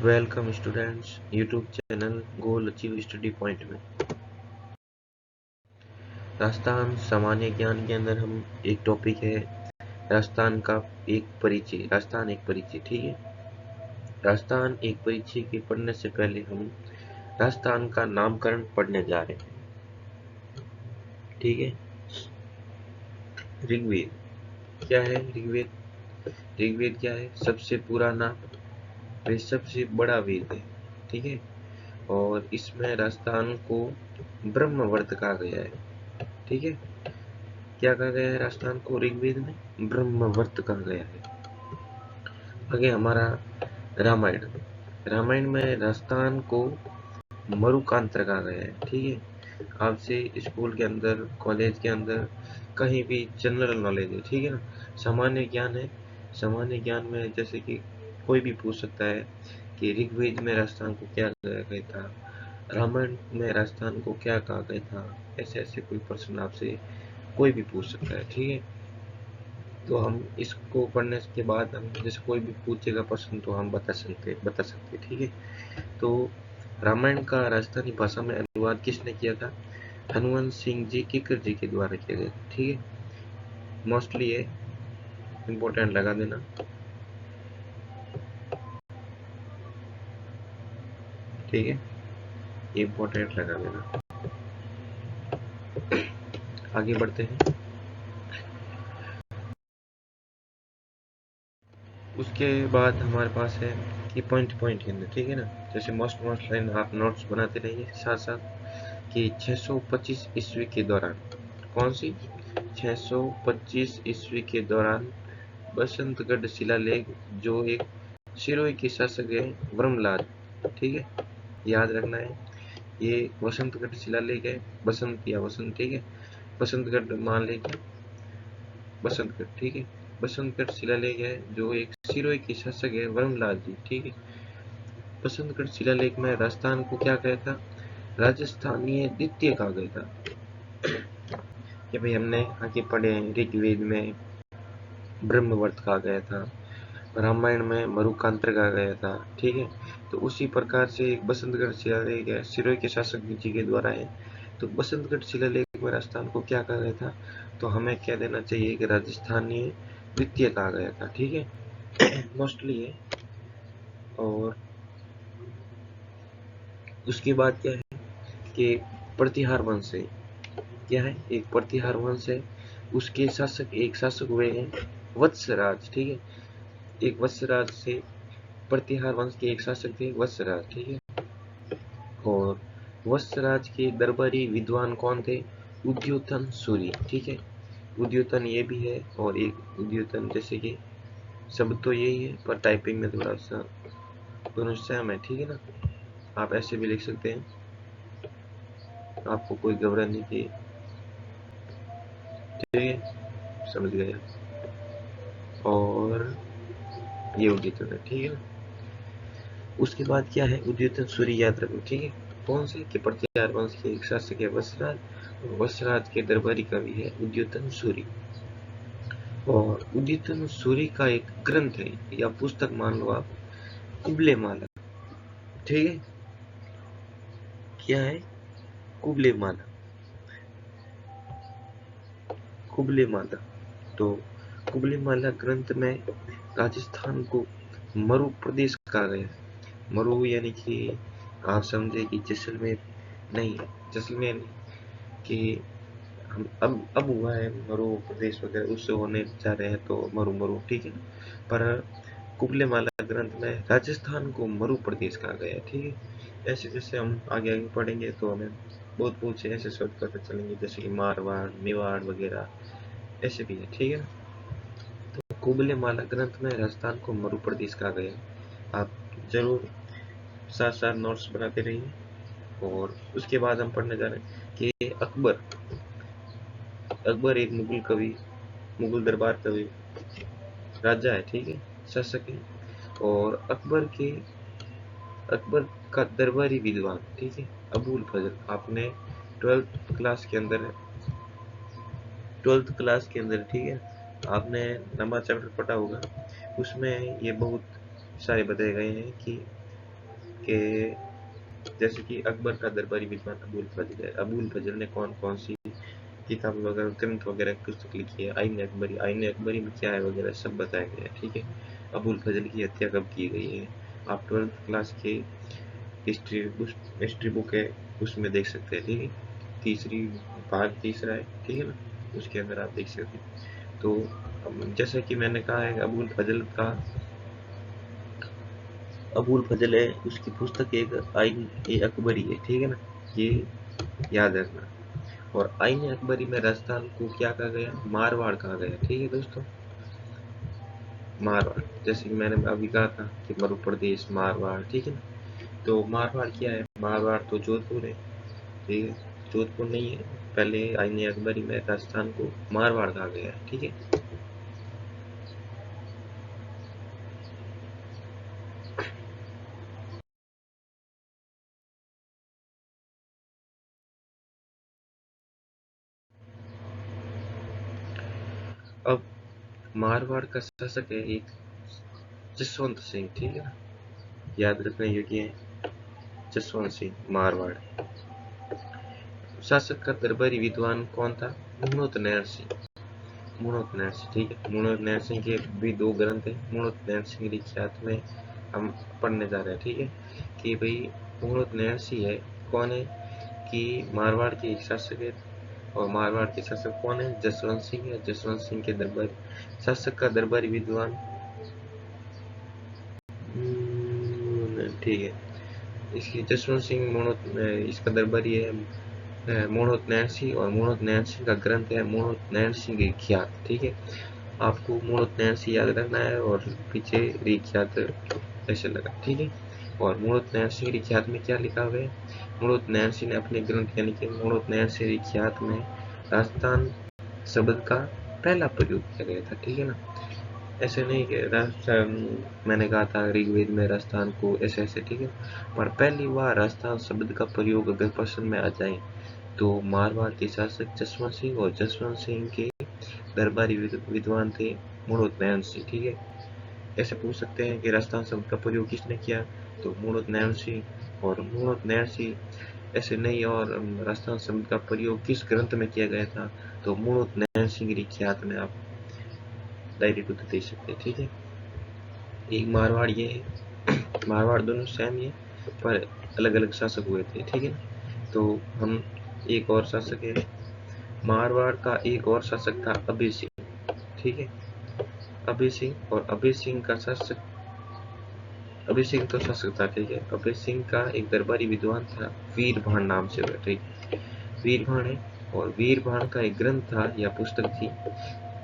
Welcome students YouTube channel goal achieve study point में। राजस्थान सामान्य ज्ञान के अंदर हम एक टॉपिक है राजस्थान का एक परिचय। राजस्थान एक परिचय, ठीक है। राजस्थान एक परिचय के पढ़ने से पहले हम राजस्थान का नामकरण पढ़ने जा रहे हैं, ठीक है। ऋग्वेद क्या है? ऋग्वेद क्या है? सबसे पुराना वे सबसे बड़ा वेद है, ठीक है। और इसमें राजस्थान को ब्रह्मवर्त कहा गया है, ठीक है। क्या कहा गया है? राजस्थान को ऋग्वेद में ब्रह्मवर्त कहा गया है। आगे हमारा रामायण में राजस्थान को मरुकांत्र कहा गया है, ठीक है। आपसे स्कूल के अंदर, कॉलेज के अंदर कहीं भी जनरल नॉलेज है, ठीक है ना, सामान्य ज्ञान है। सामान्य ज्ञान में जैसे कि कोई भी पूछ सकता है कि ऋग्वेद में राजस्थान को क्या कहा गया था, रामायण में राजस्थान को क्या कहा गया था, ऐसे ऐसे कोई प्रश्न आपसे कोई भी पूछ सकता है, ठीक है। तो हम इसको पढ़ने के बाद हम जैसे कोई भी पूछेगा प्रश्न तो हम बता सकते, ठीक है। तो रामायण का राजस्थानी भाषा में अनुवाद किसने किया था? हनुवंत सिंह जी किकर जी के द्वारा किया गया, ठीक है। मोस्टली ये इम्पोर्टेंट लगा देना, ठीक है, इम्पोर्टेंट लगा देना। आगे बढ़ते हैं। उसके बाद हमारे पास है कि पॉइंट के अंदर, ठीक है ना, जैसे मोस्ट लाइन आप नोट्स बनाते रहिए साथ साथ कि 625 ईस्वी के दौरान, कौन सी? 625 ईस्वी के दौरान बसंतगढ़ शिलालेख, जो एक सिरोही के शासक है ब्रह्मलाल, ठीक है, याद रखना है। ये बसंतगढ़ शिलालेख है, बसंत या वसंत, ठीक है। बसंतगढ़ मान लेंगे, बसंतगढ़, ठीक है। बसंतगढ़ शिलालेख है जो एक सिरोही के शासक है ब्रह्मलाल जी, ठीक है। बसंतगढ़ शिलालेख में राजस्थान को क्या कहा था? राजस्थानीय द्वितीय कहा गया था। कि भाई हमने आगे पढ़े ऋग्वेद में ब्रह्मवर्त कहा गया था, रामायण में मरुकांत्र कहा गया था, ठीक है। तो उसी प्रकार से एक बसंतगढ़ शिलालेख है, सिरोही के शासक जी के द्वारा है। तो बसंतगढ़ शिलालेख में राजस्थान को क्या कहा गया था? तो हमें क्या देना चाहिए कि राजस्थानीय द्वितीय कहा गया था, ठीक है। मोस्टली है। और उसके बाद क्या है कि प्रतिहार वंश है। क्या है? एक प्रतिहार वंश है, उसके शासक हुए हैं वत्सराज, ठीक है। एक वत्सराज से प्रतिहार वंश के एक शासक थे वत्सराज, ठीक है। और वत्सराज के दरबारी विद्वान कौन थे? उद्योतन सूरी, ठीक है। उद्योतन ये भी है और एक उद्योतन, जैसे कि शब्द तो यही है पर टाइपिंग में थोड़ा सा दोनों सेम है, ठीक है ना। आप ऐसे भी लिख सकते हैं, आपको कोई घबराने की, ठीक है, समझ गया। और ये उद्योतन है, ठीक है ना। उसके बाद क्या है? उद्योतन सूरी याद रखो, ठीक है। कौन से? कि प्रतिहार वंश के एक शासक है वत्सराज, और वत्सराज के दरबारी कवि है उद्योतन सूरी। और उद्योतन सूरी का एक ग्रंथ है या पुस्तक मान लो आप, कुबले माला, ठीक है। क्या है? कुबले माला, कुबले माला। तो कुबले माला ग्रंथ में राजस्थान को मरु प्रदेश कहा गया है। मरु यानी कि आप समझे कि जैसलमेर नहीं, जैसलमेर नहीं, कि हम अब हुआ है मरु प्रदेश वगैरह, उससे होने जा रहे हैं तो मरु, ठीक है। पर कुबले माला ग्रंथ में राजस्थान को मरु प्रदेश कहा गया है, ठीक है। ऐसे जैसे हम आगे आगे पढ़ेंगे तो हमें बहुत से ऐसे शब्द पता चलेंगे, जैसे कि मारवाड़, मेवाड़ वगैरह ऐसे भी है, ठीक है ना। तो कुबले माला ग्रंथ में राजस्थान को मरु प्रदेश कहा गया। आप जरूर साथ साथ नोट्स बनाते रहिए। और उसके बाद हम पढ़ने जा रहे हैं कि अकबर एक मुगल कवि, मुगल दरबार कवि राजा है, ठीक है, शासक है। और अकबर का दरबारी विद्वान, ठीक है, अबुल फजल। आपने ट्वेल्थ क्लास के अंदर, ठीक है, आपने नंबर चैप्टर पढ़ा होगा, उसमें ये बहुत सारे बताए गए हैं कि कि जैसे कि अकबर का दरबारी विद्वान अबुल फजल है। अबुल फजल ने कौन कौन सी किताब वगैरह, ग्रंथ वगैरह, पुस्तक लिखी है? आईन अकबरी। आईन अकबरी में क्या है वगैरह सब बताया गया है, ठीक है। अबुल फजल की हत्या कब की गई है? आप 12th क्लास के हिस्ट्री बुक है उसमें देख सकते हैं, ठीक है। तीसरी भाग तीसरा है, ठीक है ना, उसके अंदर आप देख सकते हैं। तो जैसा कि मैंने कहा है, अबुल फजल है, उसकी पुस्तक एक आईन ए अकबरी है, ठीक है ना, ये याद रखना। और आईन अकबरी में राजस्थान को क्या कहा गया? मारवाड़ कहा गया, ठीक है दोस्तों, मारवाड़। जैसे कि मैंने अभी कहा था कि मध्य प्रदेश, मारवाड़, ठीक है ना। तो मारवाड़ क्या है? मारवाड़ तो जोधपुर है, ठीक है। जोधपुर नहीं है, पहले आईन अकबरी में राजस्थान को मारवाड़ कहा गया है, ठीक है। अब मारवाड़ का शासक है एक जसवंत सिंह, ठीक है ना, याद रखने योग्य है, जसवंत सिंह मारवाड़। शासक का दरबारी विद्वान कौन था? मुहम्मद नैन सिंह। मुहम्मद नैन सिंह, ठीक है। मुहम्मद नैन सिंह के भी दो ग्रंथ हैं। मुहम्मद नैन सिंह रिख्यात में हम पढ़ने जा रहे हैं, ठीक है, कि भाई मुहम्मद नैन सिंह है कौन है, कि मारवाड़ के एक शासक है। और मारवाड़ के शासक कौन है? जसवंत सिंह है। जसवंत सिंह के दरबारी शासक का दरबारी विद्वान, ठीक है, इसलिए जसवंत सिंह इसका दरबारी है मोहम्मद नैन सिंह। और मोहम्मद नैन सिंह का ग्रंथ है मोहम्मद नैन सिंह रिख्यात, ठीक है। आपको मोहम्मद नैन सिंह याद रखना है और पीछे रिख्यात ऐसे लगा, ठीक है। और मोहम्मद नैन सिंह रिख्यात में क्या लिखा हुआ है? मोहम्मद नैन सिंह ने अपने ग्रंथ यानी कि मोहम्मद नैन सिंह रिख्यात में राजस्थान शब्द का पहला प्रयोग किया गया था, ठीक है ना। ऐसे नहीं कि राजस्थान, मैंने कहा था ऋग्वेद में राजस्थान को ऐसे ऐसे, ठीक है। पर पहली बार राजस्थान शब्द का प्रयोग अगर प्रश्न में आ जाए तो मारवाड़ के शासक जसवंत सिंह, और जसवंत सिंह के दरबारी विद्वान थे मुड़ोत नयन सिंह, ठीक है। ऐसे पूछ सकते हैं कि राजस्थान शब्द का प्रयोग किसने किया? तो मुड़ोत नयन सिंह। और मुड़ोत नयन सिंह ऐसे नहीं, और राजस्थान शब्द का प्रयोग किस ग्रंथ में किया गया था? तो मुड़ोत नयन सिंह रिख्यात में आप डायरेक्ट उत्तर दे सकते हैं, ठीक है। एक मारवाड़ ये है, मारवाड़ दोनों सेम ही है पर अलग अलग शासक हुए थे, ठीक है ना। तो हम एक और शासक है, मारवाड़ का एक और शासक था अभय सिंह, ठीक है। अभय सिंह, और अभय सिंह का शासक, अभय सिंह तो शासक था, ठीक है। अभय सिंह का एक दरबारी विद्वान था वीरभान नाम से, ठीक है, वीरभान है। और वीरभान का एक ग्रंथ था या पुस्तक थी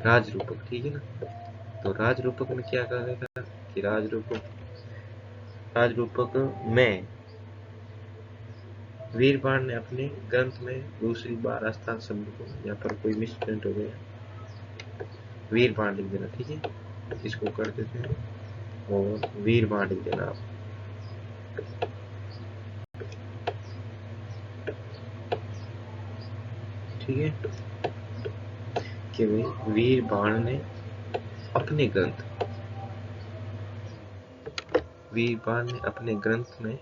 राजरूपक, ठीक है ना। तो राजरूपक में क्या कहा गया था कि राजरूपक में वीरबाण ने अपने ग्रंथ में दूसरी बार आस्थान शब्द को, यहाँ पर कोई मिसप्रिंट हो गया, वीरबाण लिख देना, ठीक है, इसको कर देते हैं और वीरबाण लिख देना आप, ठीक है, कि भाई वीरबाण ने अपने ग्रंथ, वीरबाण ने अपने ग्रंथ में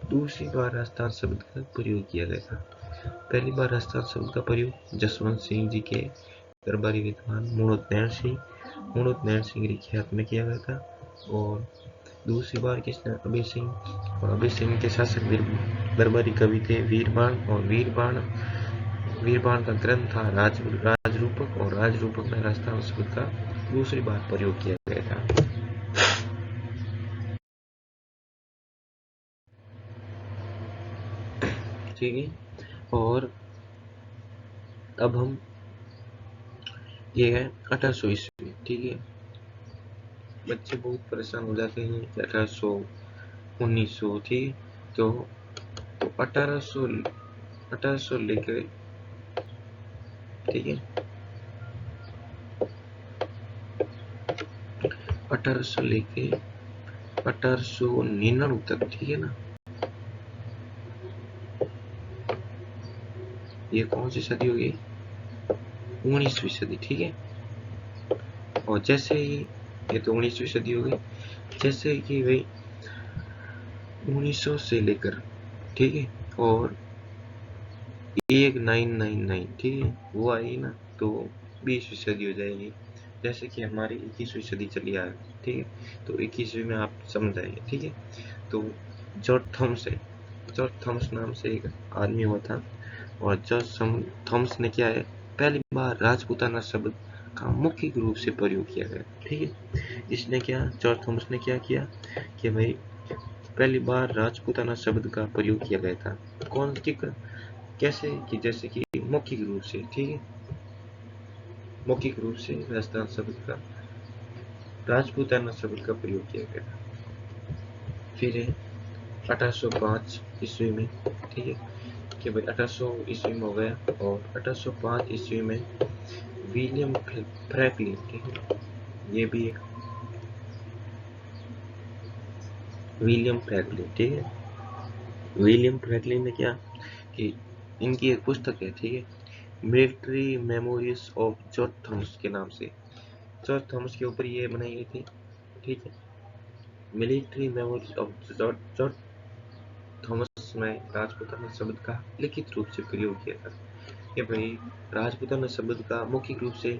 दूसरी बार आस्थान शब्द का प्रयोग किया गया था। पहली बार आस्थान शब्द का प्रयोग जसवंत सिंह जी के दरबारी विद्वान मुणोत नैन सिंह रिख्यात में किया गया था। और दूसरी बार किसने? अभय सिंह। और अभय सिंह के शासक दरबारी कवि थे वीरबाण। और वीरबाण का ग्रंथ था राजरूपक। और राजरूपक में राजस्थान शब्द का दूसरी बार प्रयोग किया गया था, ठीक है। और अब हम, ये है 1800 ईस्वी, ठीक है। बच्चे बहुत परेशान हो जाते हैं कि 1800, 1900, ठीक है। तो 1800 लेकर, ठीक है, 1800 लेके 1899 तक, ठीक है ना, ये कौन सी सदी होगी? 19वीं सदी, ठीक है। और जैसे ही, ये तो 19वीं सदी हो गई, जैसे कि भाई 1900 से लेकर, ठीक है, और 1999, ठीक है, वो आई ना, तो 20वीं सदी हो जाएगी। जैसे कि हमारी 21वीं सदी चली आ रही, ठीक है, तो 21वीं में आप समझ आएंगे, ठीक है। तो जॉर्ज थॉमस है, जॉर्ज थॉमस नाम से एक आदमी हुआ था, और जॉर्ज थॉमस ने क्या है, पहली बार राजपूताना शब्द का मुख्य रूप से प्रयोग किया गया, ठीक है। इसने क्या, जॉर्ज थॉमस ने क्या किया कि भाई पहली बार राजपूताना शब्द का प्रयोग किया गया था। कौन की कैसे कि जैसे कि मौखिक रूप से, ठीक है, मौखिक रूप से राजस्थान शब्द का, राजपूताना शब्द का प्रयोग किया गया था। फिर 1805 ईस्वी में, ठीक है, कि भाई 1800 ईस्वी में हो गया, और 1805 ईस्वी में विलियम फ्रैंकलिन, ठीक है, ये भी एक विलियम फ्रैंकलिन, ठीक है, विलियम फ्रैंकलिन ने क्या कि इनकी एक पुस्तक है, ठीक है, military memories of George Thomas के नाम से, जॉर्ज थॉमस के ऊपर ये बनाई गई थी, ठीक है, military memories of George Thomas में राजपूताना शब्द का लिखित रूप से प्रयोग किया था कि भाई राजपूताना शब्द का मौखिक रूप से,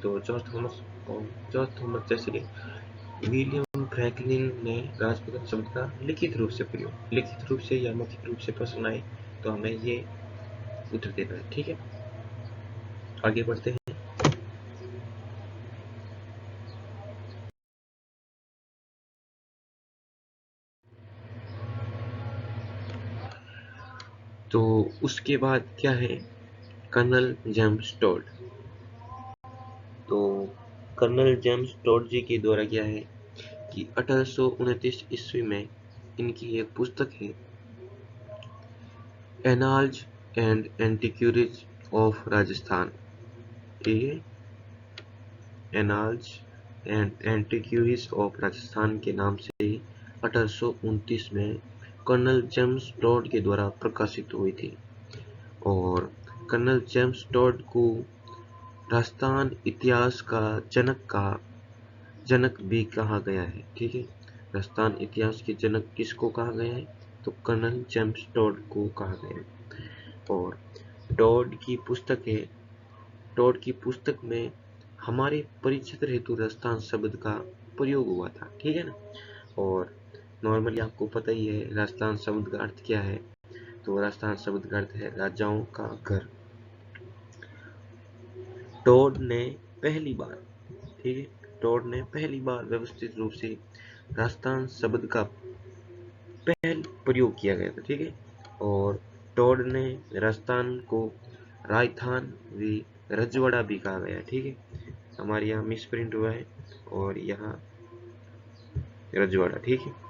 तो जॉर्ज थॉमस, और जॉर्ज थॉमस जैसे विलियम फ्रैंकलिन ने राजपूताना शब्द का लिखित रूप से प्रयोग, लिखित रूप से या मौखिक रूप से प्रश्न आए तो हमें ये उत्तर देना है, ठीक है। आगे बढ़ते हैं। तो उसके बाद क्या है, कर्नल जेम्स टोड। तो कर्नल जेम्स टोड जी के द्वारा क्या है कि 1829 ईस्वी में इनकी एक पुस्तक है, एनाल्स एंड एंटिक्यूरीज ऑफ राजस्थान, ठीक है, एनाल्स एंड एंटिक्यूरीज ऑफ राजस्थान के नाम से 1829 में कर्नल जेम्स टोड के द्वारा प्रकाशित हुई थी। और कर्नल जेम्स टोड को राजस्थान इतिहास का जनक भी कहा गया है, ठीक है, राजस्थान इतिहास के जनक किसको कहा गया है, तो कर्नल जेम्स टोड को कहा गया है। और टोड की पुस्तक है, टोड की पुस्तक में हमारे परिचित हेतु राजस्थान शब्द का प्रयोग हुआ था, ठीक है ना। और नॉर्मली आपको पता ही है राजस्थान शब्द का अर्थ क्या है, तो राजस्थान शब्द का अर्थ है राजाओं का घर। टोड ने पहली बार, ठीक है, टोड ने पहली बार व्यवस्थित रूप से राजस्थान शब्द का पहल प्रयोग किया गया था, ठीक है। और टोड ने राजस्थान को राजस्थान भी रजवाड़ा भी कहा गया, ठीक है, हमारे यहाँ मिस प्रिंट हुआ है और यहाँ रजवाड़ा, ठीक है।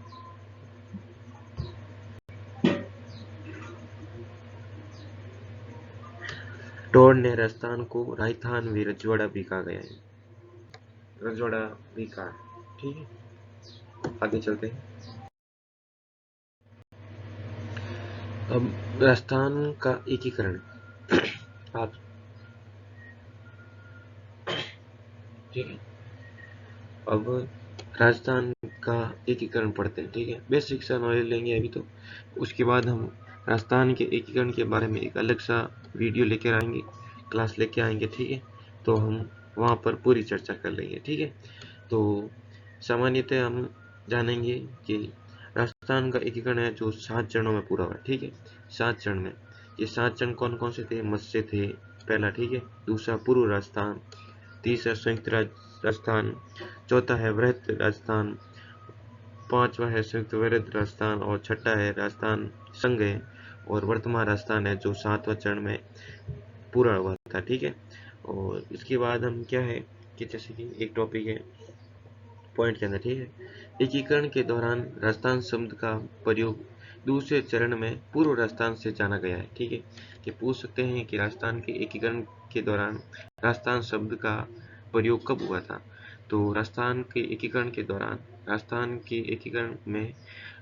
टोड ने राजस्थान को राजस्थान भी रजवाड़ा भी कहा गया है, रजवाड़ा भी कहा, ठीक है। आगे चलते हैं। अब राजस्थान का एकीकरण, आप, ठीक है, अब राजस्थान का एकीकरण पढ़ते हैं, ठीक है, बेसिक सा नॉलेज लेंगे अभी तो, उसके बाद हम राजस्थान के एकीकरण के बारे में एक अलग सा वीडियो लेकर आएंगे, क्लास लेके आएंगे, ठीक है, तो हम वहाँ पर पूरी चर्चा कर लेंगे, ठीक है। तो सामान्यतः हम जानेंगे कि राजस्थान का एकीकरण है जो 7 चरणों में पूरा हुआ, ठीक है, 7 चरण में। ये 7 चरण कौन कौन से थे, मत्स्य थे पहला, ठीक है, दूसरा पूर्व राजस्थान, तीसरा संयुक्त राजस्थान, चौथा है वृहत राजस्थान, पांचवा है संयुक्त वृहत राजस्थान, और छठा है राजस्थान संघ है, और वर्तमान राजस्थान है जो 7वां चरण में पूरा हुआ था, ठीक है। और इसके बाद हम क्या है कि जैसे कि एक टॉपिक है पॉइंट के अंदर, ठीक है, एकीकरण के दौरान राजस्थान शब्द का प्रयोग दूसरे चरण में पूर्व राजस्थान से जाना गया है, ठीक है, कि पूछ सकते हैं कि राजस्थान के एकीकरण के दौरान राजस्थान शब्द का प्रयोग कब हुआ था, तो राजस्थान के एकीकरण के दौरान, राजस्थान के एकीकरण में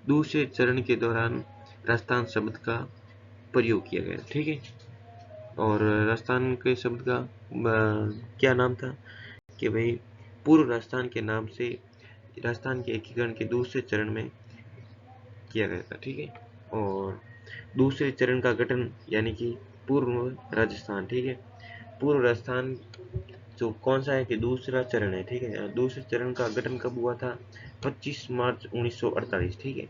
दूसरे चरण के दौरान राजस्थान शब्द का प्रयोग किया गया, ठीक है। और राजस्थान के शब्द का क्या नाम था कि भाई पूर्व राजस्थान के नाम से राजस्थान के एकीकरण के दूसरे चरण में किया गया था, ठीक है। और दूसरे चरण का गठन यानी कि पूर्व राजस्थान, ठीक है। पूर्व राजस्थान जो कौन सा है कि दूसरा चरण है, ठीक है। दूसरे चरण का गठन कब हुआ था? 25 मार्च 1948, ठीक है।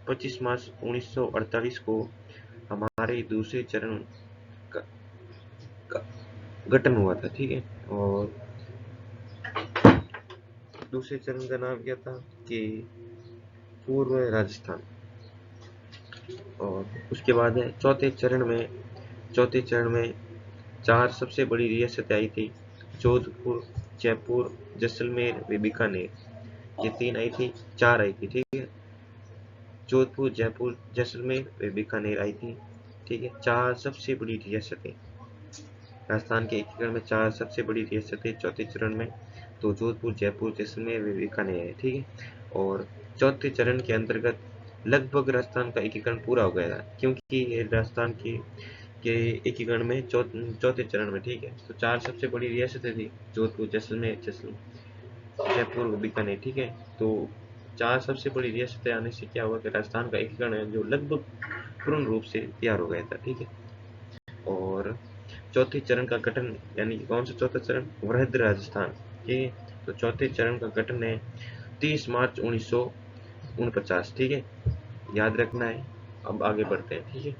25 मार्च 1948 को हमारे दूसरे चरण का, का गठन हुआ था, ठीक है। और दूसरे चरण का नाम क्या था कि पूर्व राजस्थान। और उसके बाद है चौथे चरण में 4 सबसे बड़ी रियासतें आई थी, जोधपुर, जयपुर, जैसलमेर व बीकानेर। ये 3 आई थी, 4 आई थी, ठीक है। जोधपुर, जयपुर, जैसलमेर व बीकानेर आई थी, ठीक है। 4 सबसे बड़ी रियासतें, राजस्थान के एकीकरण में 4 सबसे बड़ी रियासतें चौथे चरण में, तो जोधपुर, जयपुर, जैसलमेर व बीकानेर है, ठीक है। और चौथे चरण के अंतर्गत लगभग राजस्थान का एकीकरण पूरा हो गया था, क्योंकि ये राजस्थान के एकीकरण में चौथे चरण में, ठीक है। तो 4 सबसे बड़ी रियासतें थी, जोधपुर, जैसलमेर, जयपुर, बीकानेर, ठीक है। तो 4 सबसे बड़ी रियासतें आने से क्या हुआ कि राजस्थान का एकीकरण है जो लगभग पूर्ण रूप से तैयार हो गया था, ठीक है। और चौथे चरण का गठन यानी कि कौन सा चौथा चरण? वृहद राजस्थान, ठीक है। तो चौथे चरण का गठन है 30 मार्च 1949, ठीक है। याद रखना है। अब आगे बढ़ते हैं, ठीक है।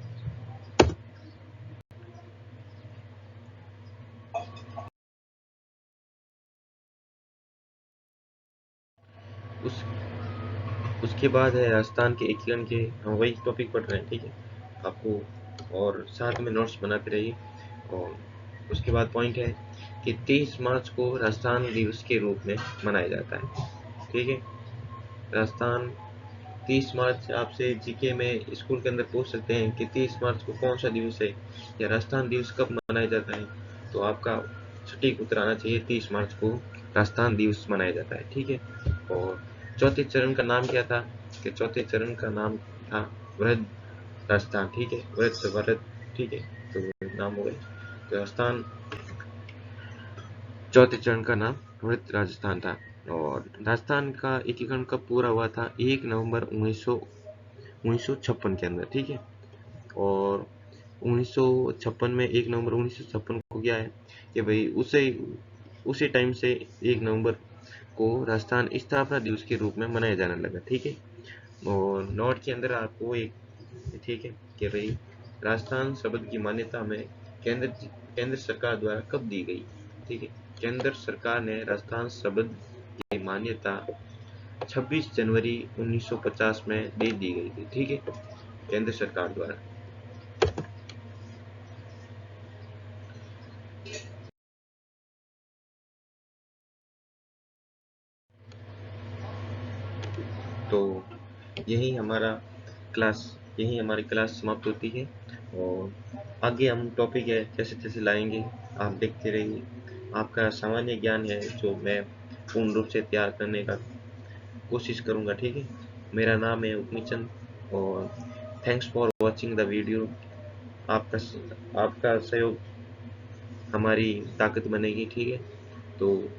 उस उसके बाद है राजस्थान के एकीकरण के, हम वही टॉपिक पढ़ रहे हैं, ठीक है। आपको और साथ में नोट्स बनाते रहिए। और उसके बाद पॉइंट है कि 23 मार्च को राजस्थान दिवस के रूप में मनाया जाता है, ठीक है। राजस्थान 30 मार्च, आपसे जीके में स्कूल के अंदर पूछ सकते हैं कि 30 मार्च को कौन सा दिवस है या राजस्थान दिवस कब मनाया जाता है, तो आपका सटीक उत्तर आना चाहिए 30 मार्च को राजस्थान दिवस मनाया जाता है, ठीक है। और चौथे चरण का नाम क्या था कि चौथे चरण का नाम था वृहद राजस्थान, ठीक है। वृहद, ठीक है। तो नाम हो गए, तो राजस्थान चौथे चरण का नाम वृहद राजस्थान था। और राजस्थान का एकीकरण कब पूरा हुआ था? 1 नवंबर 1956 के अंदर, ठीक है। और 1956 में 1 नवंबर 1956 को क्या है कि भाई उसी टाइम से 1 नवंबर को राजस्थान स्थापना दिवस के रूप में मनाया जाने लगा, ठीक है। और नोट के अंदर आपको एक, ठीक है, कि भाई राजस्थान शब्द की मान्यता में केंद्र सरकार द्वारा कब दी गई, ठीक है। केंद्र सरकार ने राजस्थान शब्द की मान्यता 26 जनवरी 1950 में दे दी गई थी, ठीक है, केंद्र सरकार द्वारा। तो यही हमारा क्लास यही हमारी क्लास समाप्त होती है। और आगे हम टॉपिक है जैसे जैसे लाएंगे, आप देखते रहिए। आपका सामान्य ज्ञान है जो मैं पूर्ण रूप से तैयार करने का कोशिश करूंगा, ठीक है। मेरा नाम है उपनीचंद, और thanks for watching the video. आपका सहयोग हमारी ताकत बनेगी, ठीक है। तो